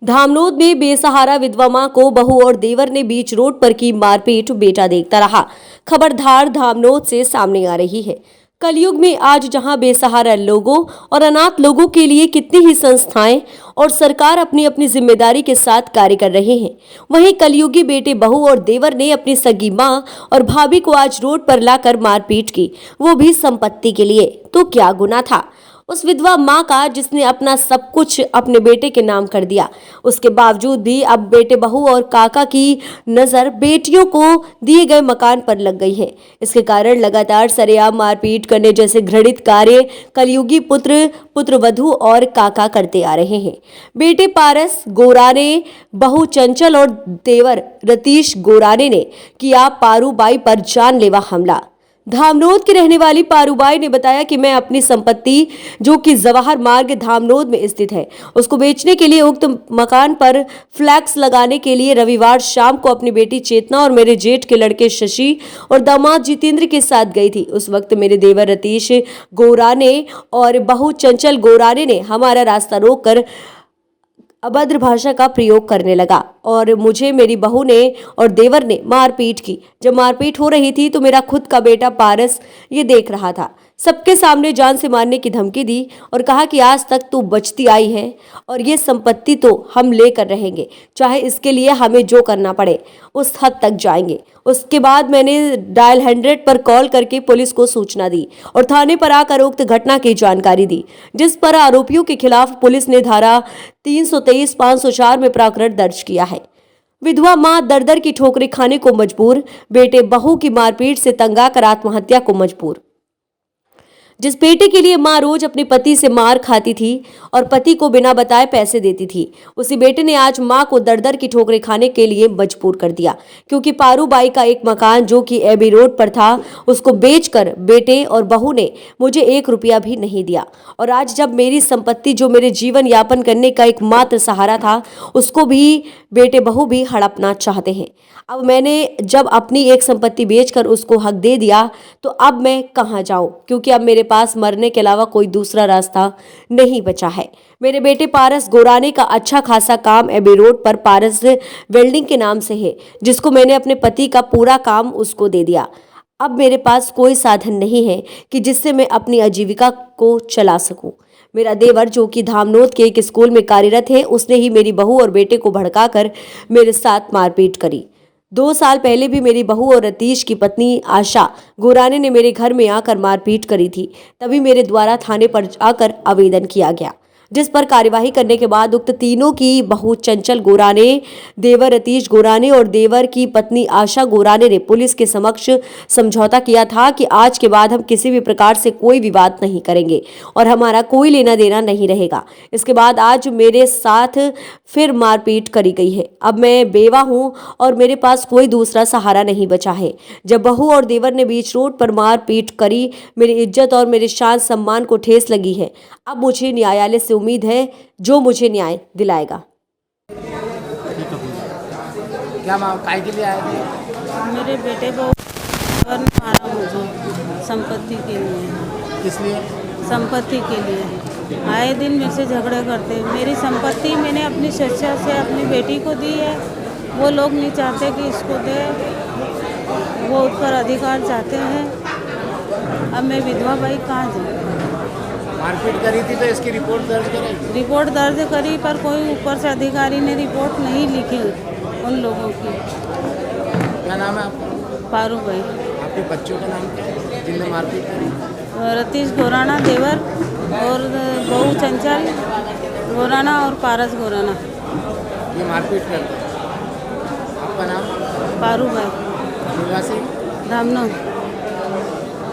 धामनोद में बेसहारा विधवा मां को बहू और देवर ने बीच रोड पर की मारपीट, बेटा देखता रहा। खबर धार धामनोद से सामने आ रही है। कलयुग में आज जहां बेसहारा लोगों और अनाथ लोगों के लिए कितनी ही संस्थाएं और सरकार अपनी अपनी जिम्मेदारी के साथ कार्य कर रहे हैं, वहीं कलयुगी बेटे बहू और देवर ने अपनी सगी मां और भाभी को आज रोड पर लाकर मारपीट की, वो भी संपत्ति के लिए। तो क्या गुनाह था उस विधवा मां का जिसने अपना सब कुछ अपने बेटे के नाम कर दिया। उसके बावजूद भी अब बेटे बहू और काका की नजर बेटियों को दिए गए मकान पर लग गई है। इसके कारण लगातार सरेआम मारपीट करने जैसे घृणित कार्य कलयुगी पुत्रवधू और काका करते आ रहे हैं। बेटे पारस गोराने, बहू चंचल और देवर रतीश गोराने ने किया पारूबाई पर जानलेवा हमला। धामनोद की रहने वाली पारूबाई ने बताया कि मैं अपनी संपत्ति, जो कि जवाहर मार्ग धामनोद में स्थित है, उसको बेचने के लिए उक्त मकान पर फ्लैक्स लगाने के लिए रविवार शाम को अपनी बेटी चेतना और मेरे जेठ के लड़के शशि और दामाद जितेंद्र के साथ गई थी। उस वक्त मेरे देवर रतीश गोराने और बहू चंचल गोराने ने हमारा रास्ता रोककर अभद्र भाषा का प्रयोग करने लगा और मुझे मेरी बहू ने और देवर ने मारपीट की। जब मारपीट हो रही थी तो मेरा खुद का बेटा पारस ये देख रहा था। सबके सामने जान से मारने की धमकी दी और कहा कि आज तक तू बचती आई है और ये संपत्ति तो हम लेकर रहेंगे, चाहे इसके लिए हमें जो करना पड़े उस हद तक जाएंगे। उसके बाद मैंने डायल 100 पर कॉल करके पुलिस को सूचना दी और थाने पर आकर उक्त घटना की जानकारी दी, जिस पर आरोपियों के खिलाफ पुलिस ने धारा 323, 504 में प्रकरण दर्ज किया है। विधवा मां दर-दर की ठोकरें खाने को मजबूर, बेटे बहू की मारपीट से तंग आकर आत्महत्या को मजबूर। जिस बेटे के लिए मां रोज अपने पति से मार खाती थी और पति को बिना बताए पैसे देती थी, उसी बेटे ने आज मां को दर-दर की ठोकरें खाने के लिए मजबूर कर दिया, क्योंकि पारूबाई का एक मकान जो कि एबी रोड पर था, उसको बेचकर बेटे और बहू ने मुझे 1 रुपया भी नहीं दिया। और आज जब मेरी संपत्ति, जो मेरे जीवन यापन करने का एकमात्र सहारा था, उसको भी बेटे बहू भी हड़पना चाहते हैं। अब मैंने जब अपनी एक संपत्ति बेचकर उसको हक दे दिया, तो अब मैं कहाँ जाऊं, क्योंकि अब मेरे पास मरने के अलावा कोई दूसरा रास्ता नहीं बचा है। मेरे बेटे पारस गोराने का अच्छा खासा काम एबी रोड पर पारस वेल्डिंग के नाम से है, जिसको मैंने अपने पति का पूरा काम उसको दे दिया। अब मेरे पास कोई साधन नहीं है कि जिससे मैं अपनी आजीविका को चला सकूं। मेरा देवर, जो कि धामनोद के एक स्कूल में कार्यरत है, उसने ही मेरी बहू और बेटे को भड़काकर मेरे साथ मारपीट करी। 2 साल पहले भी मेरी बहू और रतीश की पत्नी आशा गोराने ने मेरे घर में आकर मारपीट करी थी। तभी मेरे द्वारा थाने पर आकर आवेदन किया गया, जिस पर कार्यवाही करने के बाद उक्त तीनों की बहू चंचल गोराने, देवर रतीश गोराने और देवर की पत्नी आशा गोराने ने पुलिस के समक्ष समझौता किया था कि आज के बाद हम किसी भी प्रकार से कोई विवाद नहीं करेंगे और हमारा कोई लेना देना नहीं रहेगा। इसके बाद आज मेरे साथ फिर मारपीट करी गई है। अब मैं बेवा हूं और मेरे पास कोई दूसरा सहारा नहीं बचा है। जब बहू और देवर ने बीच रोड पर मारपीट करी, मेरी इज्जत और मेरे शान सम्मान को ठेस लगी है। अब मुझे न्यायालय से उम्मीद है, जो मुझे न्याय दिलाएगा। क्या काय के लिए आए थे? मेरे बेटे को मारा मुझे संपत्ति के लिए। किस लिए? संपत्ति के लिए आए दिन मेरे से झगड़े करते। मेरी संपत्ति मैंने अपनी स्वेच्छा से अपनी बेटी को दी है, वो लोग नहीं चाहते कि इसको दे, वो उत्तर अधिकार चाहते हैं। अब मैं विधवा भाई कहाँ जाऊँ? मारपीट करी थी तो इसकी रिपोर्ट दर्ज करें? रिपोर्ट दर्ज करी, पर कोई ऊपर से अधिकारी ने रिपोर्ट नहीं लिखी उन लोगों की। क्या नाम है आपका? पारूबाई। आपके बच्चों का नाम क्या है जिनने मारपीट करी? रतीश गोराना देवर और बहू चंचल गोराना और पारस गोराना। ये मारपीट करते हैं। आपका नाम? पारूबाई, निवासी धामनोद।